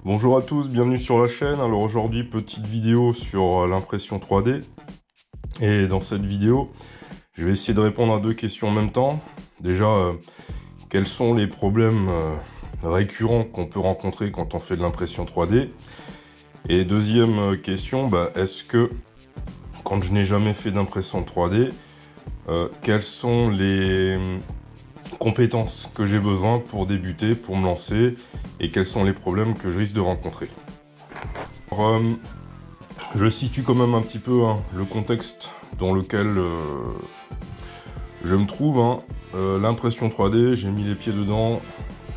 Bonjour à tous, bienvenue sur la chaîne. Alors aujourd'hui, petite vidéo sur l'impression 3D. Et dans cette vidéo, je vais essayer de répondre à deux questions en même temps. Déjà, quels sont les problèmes récurrents qu'on peut rencontrer quand on fait de l'impression 3D? Et deuxième question, est-ce que quand je n'ai jamais fait d'impression 3D, quelles sont les compétences que j'ai besoin pour débuter, pour me lancer, et quels sont les problèmes que je risque de rencontrer. Alors, je situe quand même un petit peu le contexte dans lequel je me trouve. L'impression 3D, j'ai mis les pieds dedans,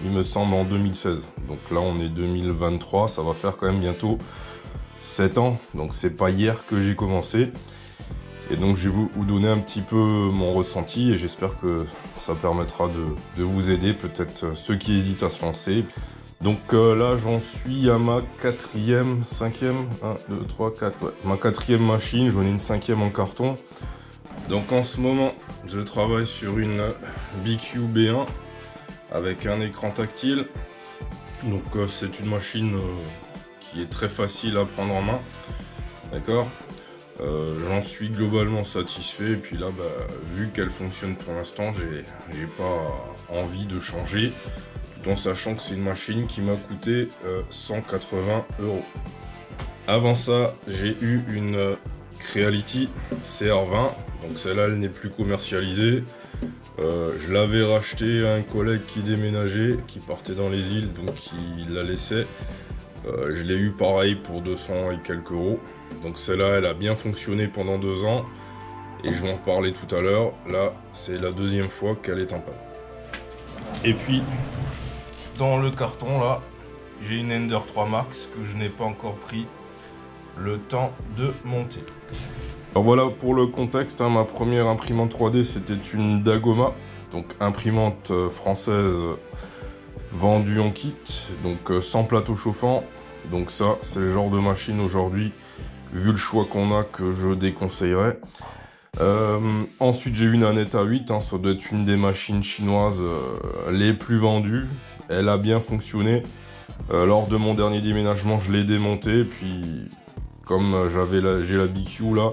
il me semble, en 2016. Donc là, on est 2023, ça va faire quand même bientôt 7 ans. Donc c'est pas hier que j'ai commencé. Et donc je vais vous donner un petit peu mon ressenti et j'espère que ça permettra de vous aider, peut-être ceux qui hésitent à se lancer. Donc là j'en suis à ma quatrième, cinquième, 1, 2, 3, 4, ouais, ma quatrième machine, j'en ai une cinquième en carton. Donc en ce moment je travaille sur une BQ B1 avec un écran tactile. Donc c'est une machine qui est très facile à prendre en main, d'accord. J'en suis globalement satisfait et puis là vu qu'elle fonctionne pour l'instant, j'ai pas envie de changer, tout en sachant que c'est une machine qui m'a coûté 180 €. Avant ça, j'ai eu une Creality CR20, donc celle-là elle n'est plus commercialisée. Je l'avais racheté à un collègue qui déménageait, qui partait dans les îles, donc il la laissait. Je l'ai eu pareil pour 200 et quelques euros. Donc celle-là, elle a bien fonctionné pendant 2 ans. Et je vais en reparler tout à l'heure. Là, c'est la deuxième fois qu'elle est en panne. Et puis, dans le carton, là, j'ai une Ender 3 Max que je n'ai pas encore pris le temps de monter. Alors voilà pour le contexte. Ma première imprimante 3D, c'était une Dagoma. Donc imprimante française vendue en kit. Donc sans plateau chauffant. Donc ça, c'est le genre de machine aujourd'hui, vu le choix qu'on a, que je déconseillerais. Ensuite, j'ai une Aneta 8, ça doit être une des machines chinoises les plus vendues. Elle a bien fonctionné. Lors de mon dernier déménagement, je l'ai démontée. Puis, comme j'ai la BQ là,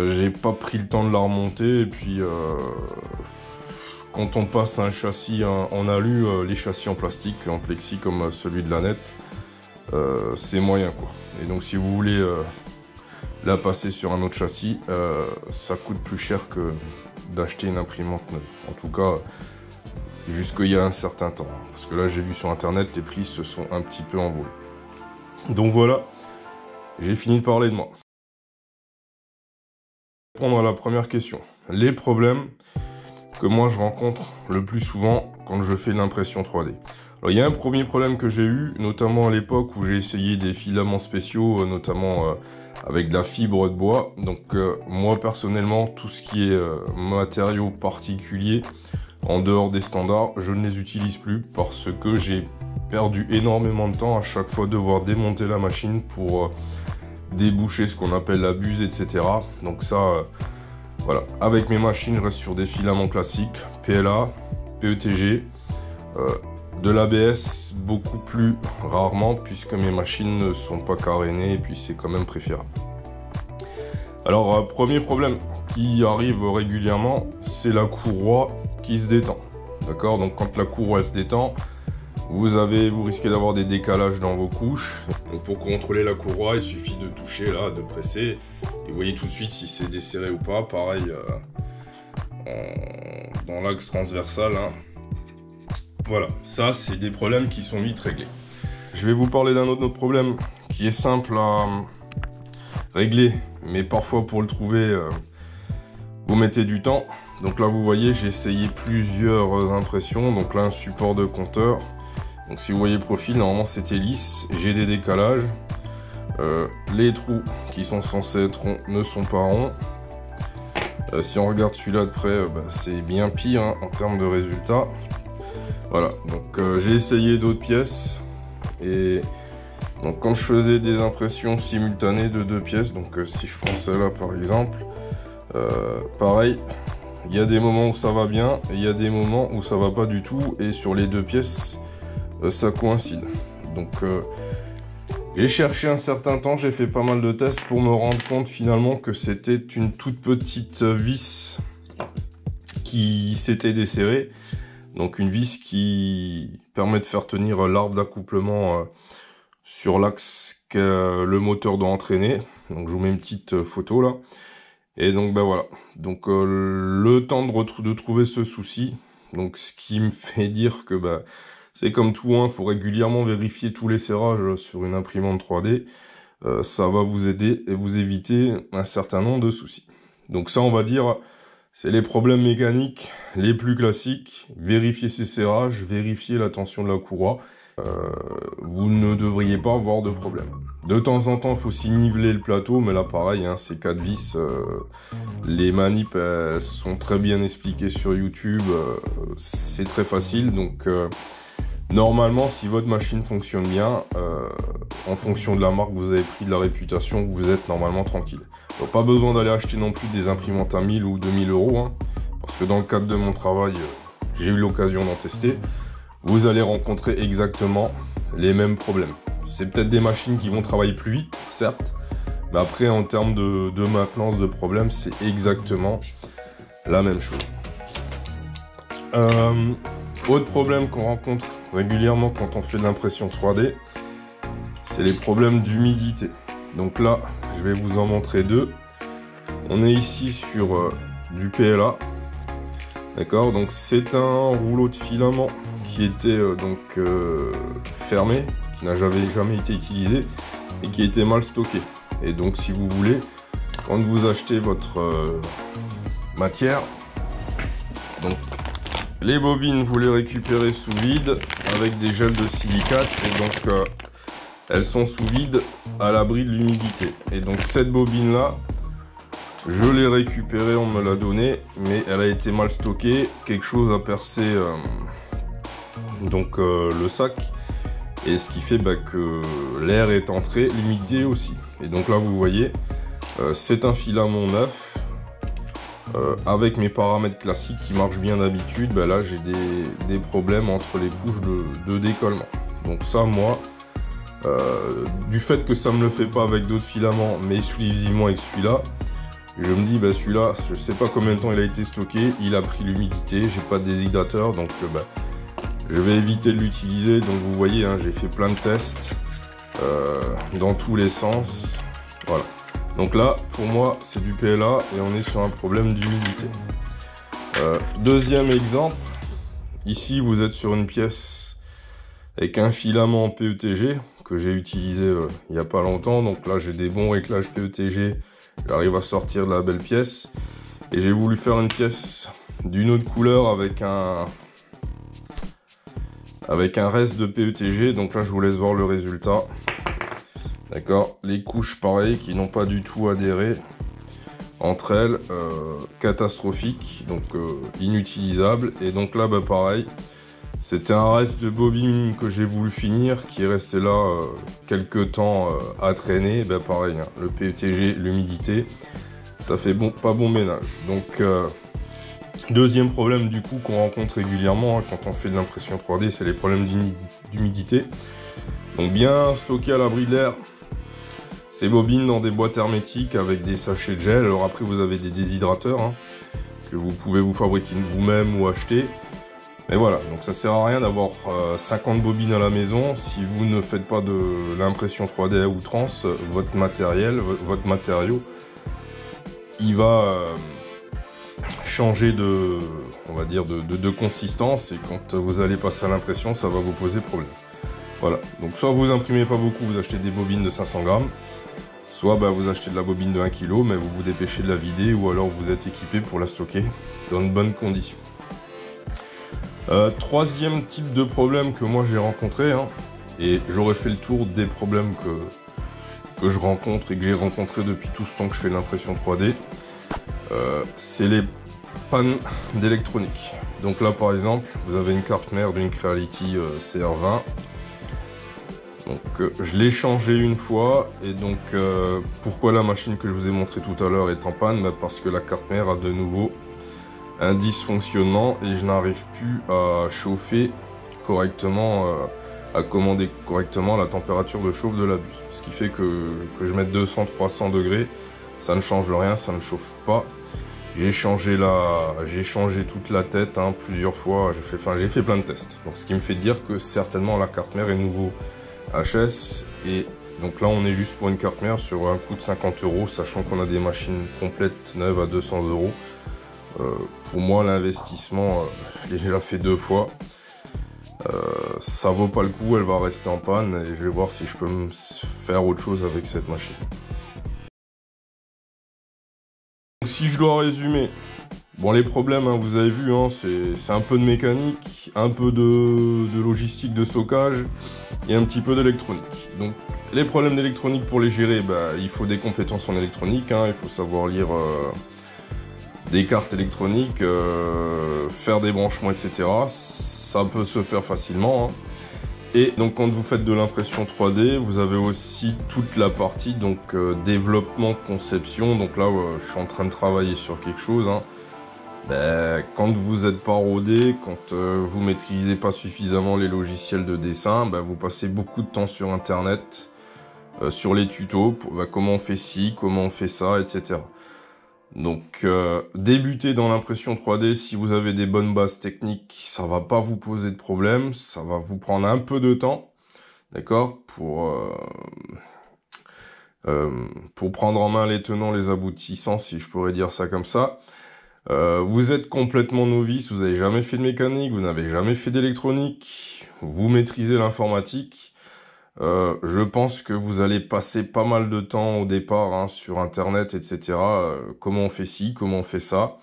j'ai pas pris le temps de la remonter. Et puis, quand on passe à un châssis en alu, les châssis en plastique, en plexi comme celui de la Net, c'est moyen quoi. Et donc si vous voulez la passer sur un autre châssis, ça coûte plus cher que d'acheter une imprimante neuve. En tout cas, jusqu'il y a un certain temps. Parce que là, j'ai vu sur internet, les prix se sont un petit peu envolés. Donc voilà, j'ai fini de parler de moi. Répondre à la première question. Les problèmes que moi je rencontre le plus souvent quand je fais l'impression 3D. Alors, il y a un premier problème que j'ai eu, notamment à l'époque où j'ai essayé des filaments spéciaux, notamment avec de la fibre de bois. Donc moi personnellement, tout ce qui est matériaux particuliers, en dehors des standards, je ne les utilise plus parce que j'ai perdu énormément de temps à chaque fois devoir démonter la machine pour déboucher ce qu'on appelle la buse, etc. Donc ça, voilà. Avec mes machines, je reste sur des filaments classiques, PLA, PETG, de l'ABS beaucoup plus rarement puisque mes machines ne sont pas carénées et puis c'est quand même préférable. Alors premier problème qui arrive régulièrement, c'est la courroie qui se détend. D'accord, donc quand la courroie se détend, vous risquez d'avoir des décalages dans vos couches. Donc pour contrôler la courroie, il suffit de toucher là, de presser et vous voyez tout de suite si c'est desserré ou pas. Pareil dans l'axe transversal. Voilà, ça c'est des problèmes qui sont vite réglés. Je vais vous parler d'un autre problème qui est simple à régler, mais parfois pour le trouver, vous mettez du temps. Donc là vous voyez, j'ai essayé plusieurs impressions. Donc là un support de compteur. Donc si vous voyez le profil, normalement c'était lisse. J'ai des décalages. Les trous qui sont censés être ronds ne sont pas ronds. Si on regarde celui-là de près, c'est bien pire en termes de résultats. Voilà, donc j'ai essayé d'autres pièces et donc quand je faisais des impressions simultanées de 2 pièces, donc si je prends celle-là par exemple, pareil, il y a des moments où ça va bien et il y a des moments où ça va pas du tout et sur les 2 pièces ça coïncide. Donc j'ai cherché un certain temps, j'ai fait pas mal de tests pour me rendre compte finalement que c'était une toute petite vis qui s'était desserrée. Donc une vis qui permet de faire tenir l'arbre d'accouplement sur l'axe que le moteur doit entraîner. Donc je vous mets une petite photo là. Et donc ben voilà. Donc le temps de trouver ce souci. Donc ce qui me fait dire que c'est comme tout, hein, faut régulièrement vérifier tous les serrages sur une imprimante 3D. Ça va vous aider et vous éviter un certain nombre de soucis. Donc ça, on va dire, c'est les problèmes mécaniques les plus classiques. Vérifier ces serrages, vérifier la tension de la courroie. Vous ne devriez pas avoir de problème. De temps en temps, il faut aussi niveler le plateau, mais là pareil, hein, ces 4 vis, les manips elles sont très bien expliquées sur YouTube, c'est très facile, donc normalement, si votre machine fonctionne bien, en fonction de la marque que vous avez pris, de la réputation, vous êtes normalement tranquille. Donc pas besoin d'aller acheter non plus des imprimantes à 1000 ou 2000 euros, hein, parce que dans le cadre de mon travail, j'ai eu l'occasion d'en tester. Vous allez rencontrer exactement les mêmes problèmes. C'est peut-être des machines qui vont travailler plus vite, certes, mais après en termes de maintenance de problèmes, c'est exactement la même chose. Autre problème qu'on rencontre régulièrement quand on fait de l'impression 3D, c'est les problèmes d'humidité. Donc là, je vais vous en montrer deux. On est ici sur du PLA. D'accord, donc c'est un rouleau de filament qui était fermé, qui n'a jamais été utilisé et qui était mal stocké. Et donc si vous voulez, quand vous achetez votre matière, donc les bobines vous les récupérez sous vide avec des gels de silicate et donc elles sont sous vide à l'abri de l'humidité. Et donc cette bobine là, je l'ai récupérée, on me l'a donnée, mais elle a été mal stockée, quelque chose a percé le sac, et ce qui fait que l'air est entré, l'humidité aussi. Et donc là vous voyez, c'est un filament neuf, avec mes paramètres classiques qui marchent bien d'habitude. Là j'ai des problèmes entre les couches de décollement. Donc ça moi, du fait que ça me le fait pas avec d'autres filaments, mais exclusivement avec celui-là, je me dis celui-là, je sais pas combien de temps il a été stocké, il a pris l'humidité, j'ai pas de déshydrateur, donc je vais éviter de l'utiliser. Donc vous voyez, hein, j'ai fait plein de tests dans tous les sens. Voilà. Donc là, pour moi, c'est du PLA et on est sur un problème d'humidité. Deuxième exemple, ici vous êtes sur une pièce avec un filament en PETG que j'ai utilisé il n'y a pas longtemps. Donc là, j'ai des bons réglages PETG. J'arrive à sortir de la belle pièce. Et j'ai voulu faire une pièce d'une autre couleur avec un reste de PETG. Donc là, je vous laisse voir le résultat. D'accord, les couches pareilles qui n'ont pas du tout adhéré entre elles, catastrophique, donc inutilisable. Et donc là, pareil, c'était un reste de bobine que j'ai voulu finir, qui est resté là quelques temps à traîner. Pareil, hein, le PETG, l'humidité, ça fait pas bon ménage. Donc deuxième problème du coup qu'on rencontre régulièrement, hein, quand on fait de l'impression 3D, c'est les problèmes d'humidité. Donc bien stocker à l'abri de l'air ces bobines dans des boîtes hermétiques avec des sachets de gel. Alors après vous avez des déshydrateurs, hein, que vous pouvez vous fabriquer vous-même ou acheter. Mais voilà, donc ça sert à rien d'avoir 50 bobines à la maison si vous ne faites pas de l'impression 3D à outrance. Votre matériau, il va changer de consistance, et quand vous allez passer à l'impression, ça va vous poser problème. Voilà, donc soit vous imprimez pas beaucoup, vous achetez des bobines de 500 grammes, soit vous achetez de la bobine de 1 kg, mais vous vous dépêchez de la vider, ou alors vous êtes équipé pour la stocker dans de bonnes conditions. Troisième type de problème que moi j'ai rencontré, hein, et j'aurais fait le tour des problèmes que je rencontre et que j'ai rencontré depuis tout ce temps que je fais l'impression 3D, c'est les pannes d'électronique. Donc là par exemple, vous avez une carte mère d'une Creality CR20. Donc je l'ai changé une fois, et donc pourquoi la machine que je vous ai montré tout à l'heure est en panne? Parce que la carte mère a de nouveau un dysfonctionnement et je n'arrive plus à chauffer correctement à commander correctement la température de chauffe de la buse. Ce qui fait que je mette 200-300 degrés, ça ne change rien, ça ne chauffe pas. J'ai changé toute la tête hein, plusieurs fois, j'ai fait plein de tests. Donc ce qui me fait dire que certainement la carte mère est nouveau HS. Et donc là on est juste pour une carte mère sur un coût de 50 €, sachant qu'on a des machines complètes neuves à 200 €. Pour moi l'investissement, je l'ai déjà fait 2 fois. Ça vaut pas le coup, elle va rester en panne et je vais voir si je peux me faire autre chose avec cette machine. Donc, si je dois résumer, bon les problèmes hein, vous avez vu, hein, c'est un peu de mécanique, un peu de logistique de stockage et un petit peu d'électronique. Donc les problèmes d'électronique pour les gérer, bah, il faut des compétences en électronique, hein, il faut savoir lire des cartes électroniques, faire des branchements, etc. Ça peut se faire facilement. Hein. Et donc quand vous faites de l'impression 3D, vous avez aussi toute la partie donc développement, conception. Donc là, je suis en train de travailler sur quelque chose. Hein. Ben, quand vous n'êtes pas rodé, quand vous maîtrisez pas suffisamment les logiciels de dessin, ben, vous passez beaucoup de temps sur Internet, sur les tutos, pour, ben, comment on fait ci, comment on fait ça, etc. Donc, débuter dans l'impression 3D, si vous avez des bonnes bases techniques, ça va pas vous poser de problème, ça va vous prendre un peu de temps, d'accord, pour prendre en main les tenants, les aboutissants, si je pourrais dire ça comme ça. Vous êtes complètement novice, vous n'avez jamais fait de mécanique, vous n'avez jamais fait d'électronique, vous maîtrisez l'informatique. Je pense que vous allez passer pas mal de temps au départ hein, sur Internet, etc. Comment on fait ci, comment on fait ça.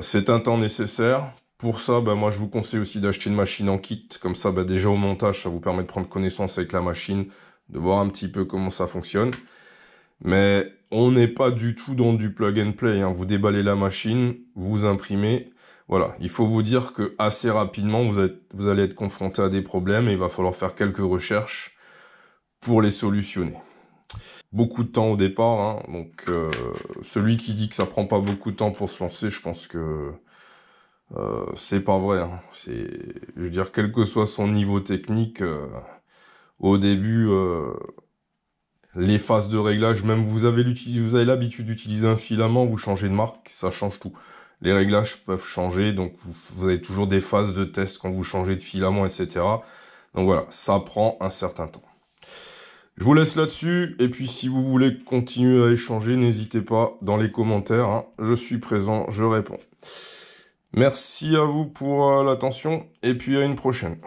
C'est un temps nécessaire. Pour ça, bah, moi je vous conseille aussi d'acheter une machine en kit. Comme ça, bah, déjà au montage, ça vous permet de prendre connaissance avec la machine, de voir un petit peu comment ça fonctionne. Mais on n'est pas du tout dans du plug and play. Hein. Vous déballez la machine, vous imprimez. Voilà, il faut vous dire que assez rapidement, vous allez être confronté à des problèmes et il va falloir faire quelques recherches pour les solutionner. Beaucoup de temps au départ, hein, donc celui qui dit que ça prend pas beaucoup de temps pour se lancer, je pense que c'est pas vrai. Hein. Je veux dire, quel que soit son niveau technique, au début, les phases de réglage, même vous avez l'habitude d'utiliser un filament, vous changez de marque, ça change tout. Les réglages peuvent changer, donc vous avez toujours des phases de test quand vous changez de filament, etc. Donc voilà, ça prend un certain temps. Je vous laisse là-dessus, et puis si vous voulez continuer à échanger, n'hésitez pas dans les commentaires, hein. Je suis présent, je réponds. Merci à vous pour l'attention, et puis à une prochaine.